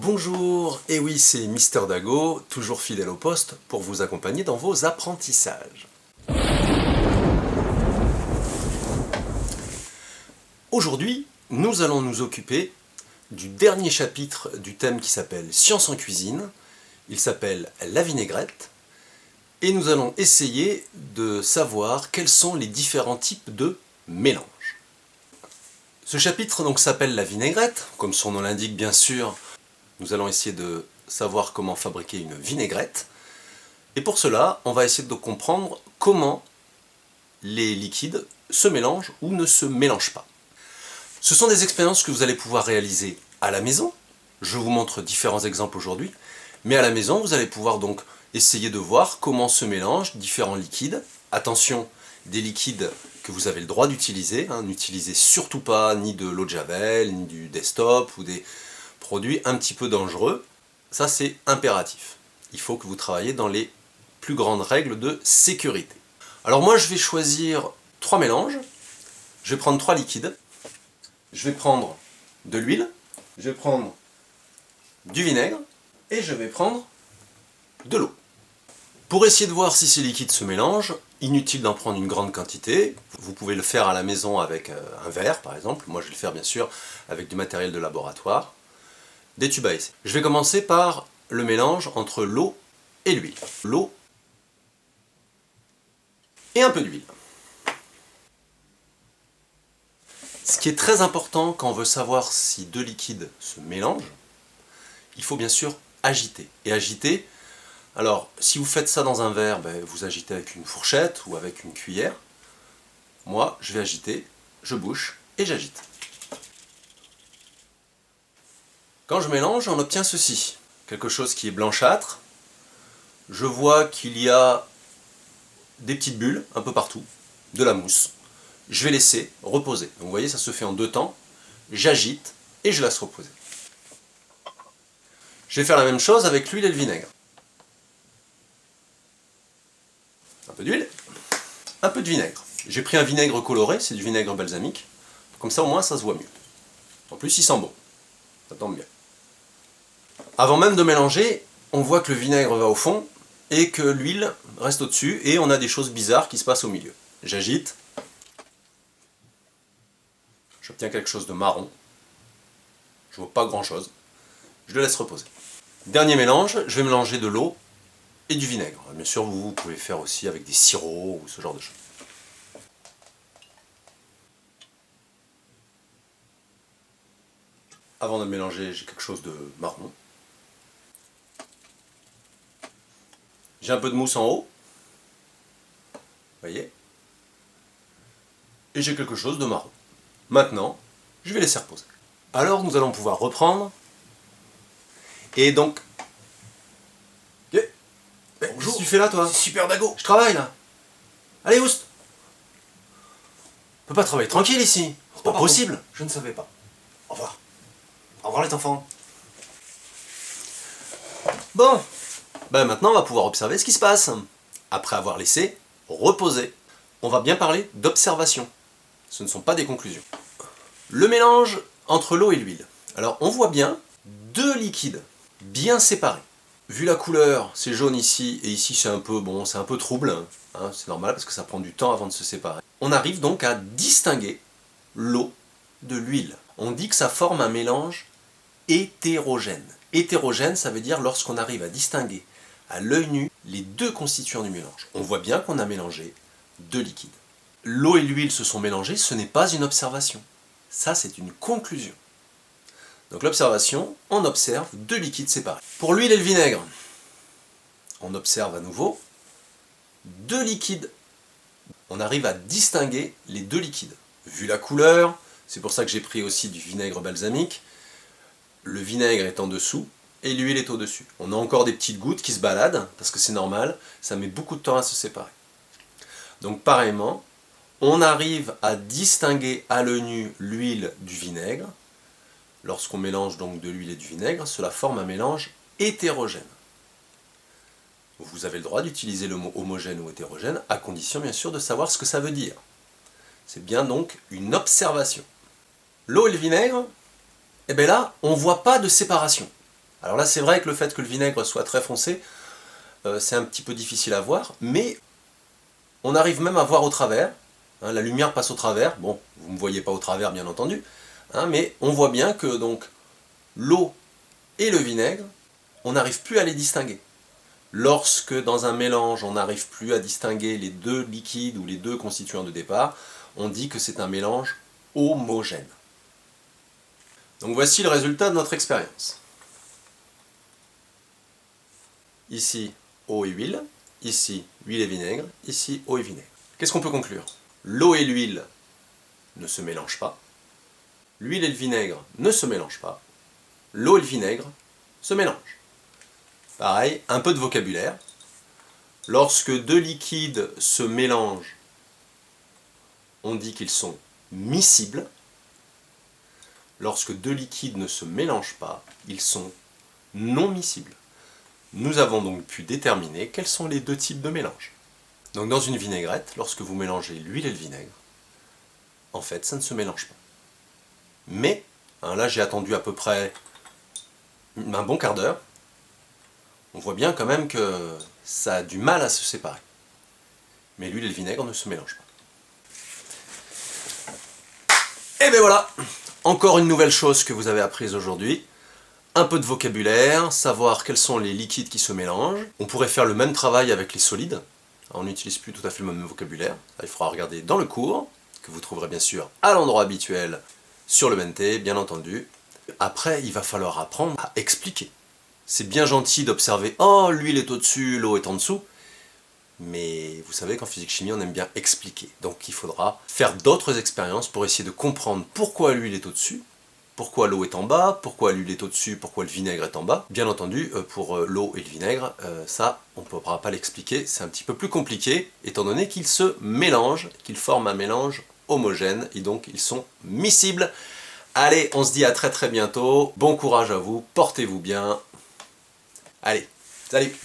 Bonjour, et oui c'est Mister Dago, toujours fidèle au poste pour vous accompagner dans vos apprentissages. Aujourd'hui, nous allons nous occuper du dernier chapitre du thème qui s'appelle Science en cuisine. Il s'appelle la vinaigrette, et nous allons essayer de savoir quels sont les différents types de mélanges. Ce chapitre donc s'appelle la vinaigrette, comme son nom l'indique bien sûr. Nous allons essayer de savoir comment fabriquer une vinaigrette. Et pour cela, on va essayer de comprendre comment les liquides se mélangent ou ne se mélangent pas. Ce sont des expériences que vous allez pouvoir réaliser à la maison. Je vous montre différents exemples aujourd'hui. Mais à la maison, vous allez pouvoir donc essayer de voir comment se mélangent différents liquides. Attention, des liquides que vous avez le droit d'utiliser. N'utilisez surtout pas ni de l'eau de Javel, ni du Desktop ou des produits un petit peu dangereux. Ça, c'est impératif. Il faut que vous travaillez dans les plus grandes règles de sécurité. Alors moi, je vais choisir 3 mélanges. Je vais prendre 3 liquides. Je vais prendre de l'huile. Je vais prendre du vinaigre. Et je vais prendre de l'eau. Pour essayer de voir si ces liquides se mélangent, inutile d'en prendre une grande quantité. Vous pouvez le faire à la maison avec un verre, par exemple. Moi, je vais le faire, bien sûr, avec du matériel de laboratoire. Des tubes à essai. Je vais commencer par le mélange entre l'eau et l'huile. L'eau et un peu d'huile. Ce qui est très important quand on veut savoir si deux liquides se mélangent, il faut bien sûr agiter. Et agiter, alors si vous faites ça dans un verre, vous agitez avec une fourchette ou avec une cuillère. Moi, je vais agiter, je bouche et j'agite. Quand je mélange, on obtient ceci. Quelque chose qui est blanchâtre. Je vois qu'il y a des petites bulles un peu partout, de la mousse. Je vais laisser reposer. Donc vous voyez, ça se fait en 2 temps. J'agite et je laisse reposer. Je vais faire la même chose avec l'huile et le vinaigre. Un peu d'huile, un peu de vinaigre. J'ai pris un vinaigre coloré, c'est du vinaigre balsamique. Comme ça au moins ça se voit mieux. En plus il sent bon. Ça tombe bien. Avant même de mélanger, on voit que le vinaigre va au fond et que l'huile reste au-dessus et on a des choses bizarres qui se passent au milieu. J'agite. J'obtiens quelque chose de marron. Je vois pas grand-chose. Je le laisse reposer. Dernier mélange, je vais mélanger de l'eau et du vinaigre. Bien sûr, vous pouvez faire aussi avec des sirops ou ce genre de choses. Avant de mélanger, j'ai quelque chose de marron. J'ai un peu de mousse en haut. Vous voyez? Et j'ai quelque chose de marron. Maintenant, je vais laisser reposer. Alors, nous allons pouvoir reprendre. Et donc... Qu'est-ce que tu fais là, toi? Super Dago. Je travaille, là. Allez, oust. On peut pas travailler tranquille, ici. C'est pas possible. Je ne savais pas. Au revoir. Au revoir les enfants. Bon. Maintenant, on va pouvoir observer ce qui se passe. Après avoir laissé reposer. On va bien parler d'observation. Ce ne sont pas des conclusions. Le mélange entre l'eau et l'huile. Alors, on voit bien 2 liquides bien séparés. Vu la couleur, c'est jaune ici, et ici c'est un peu, c'est un peu trouble. C'est normal parce que ça prend du temps avant de se séparer. On arrive donc à distinguer l'eau de l'huile. On dit que ça forme un mélange hétérogène. Hétérogène, ça veut dire lorsqu'on arrive à distinguer à l'œil nu les 2 constituants du mélange. On voit bien qu'on a mélangé 2 liquides. L'eau et l'huile se sont mélangées, ce n'est pas une observation. Ça, c'est une conclusion. Donc l'observation, on observe 2 liquides séparés. Pour l'huile et le vinaigre, on observe à nouveau 2 liquides. On arrive à distinguer les 2 liquides. Vu la couleur, c'est pour ça que j'ai pris aussi du vinaigre balsamique. Le vinaigre est en dessous et l'huile est au-dessus. On a encore des petites gouttes qui se baladent, parce que c'est normal, ça met beaucoup de temps à se séparer. Donc pareillement, on arrive à distinguer à l'œil nu l'huile du vinaigre. Lorsqu'on mélange donc de l'huile et du vinaigre, cela forme un mélange hétérogène. Vous avez le droit d'utiliser le mot homogène ou hétérogène, à condition bien sûr de savoir ce que ça veut dire. C'est bien donc une observation. L'eau et le vinaigre, là, on ne voit pas de séparation. Alors là, c'est vrai que le fait que le vinaigre soit très foncé, c'est un petit peu difficile à voir, mais on arrive même à voir au travers. Hein, la lumière passe au travers. Bon, vous ne me voyez pas au travers, bien entendu, hein, mais on voit bien que donc l'eau et le vinaigre, on n'arrive plus à les distinguer. Lorsque dans un mélange, on n'arrive plus à distinguer les deux liquides ou les deux constituants de départ, on dit que c'est un mélange homogène. Donc voici le résultat de notre expérience. Ici, eau et huile. Ici, huile et vinaigre. Ici, eau et vinaigre. Qu'est-ce qu'on peut conclure? L'eau et l'huile ne se mélangent pas. L'huile et le vinaigre ne se mélangent pas. L'eau et le vinaigre se mélangent. Pareil, un peu de vocabulaire. Lorsque deux liquides se mélangent, on dit qu'ils sont miscibles. Lorsque deux liquides ne se mélangent pas, ils sont non miscibles. Nous avons donc pu déterminer quels sont les deux types de mélange. Donc dans une vinaigrette, lorsque vous mélangez l'huile et le vinaigre, en fait ça ne se mélange pas. Mais, hein, là j'ai attendu à peu près un bon quart d'heure, on voit bien quand même que ça a du mal à se séparer. Mais l'huile et le vinaigre ne se mélangent pas. Et bien voilà, encore une nouvelle chose que vous avez apprise aujourd'hui. Un peu de vocabulaire, savoir quels sont les liquides qui se mélangent. On pourrait faire le même travail avec les solides. On n'utilise plus tout à fait le même vocabulaire. Il faudra regarder dans le cours, que vous trouverez bien sûr à l'endroit habituel sur le Bente, bien entendu. Après, il va falloir apprendre à expliquer. C'est bien gentil d'observer « Oh, l'huile est au-dessus, l'eau est en dessous », mais vous savez qu'en physique-chimie, on aime bien expliquer. Donc il faudra faire d'autres expériences pour essayer de comprendre pourquoi l'huile est au-dessus, pourquoi l'eau est en bas, pourquoi l'huile est au-dessus, pourquoi le vinaigre est en bas. Bien entendu, pour l'eau et le vinaigre, ça, on ne pourra pas l'expliquer, c'est un petit peu plus compliqué, étant donné qu'ils se mélangent, qu'ils forment un mélange homogène, et donc ils sont miscibles. Allez, on se dit à très très bientôt, bon courage à vous, portez-vous bien. Allez, salut!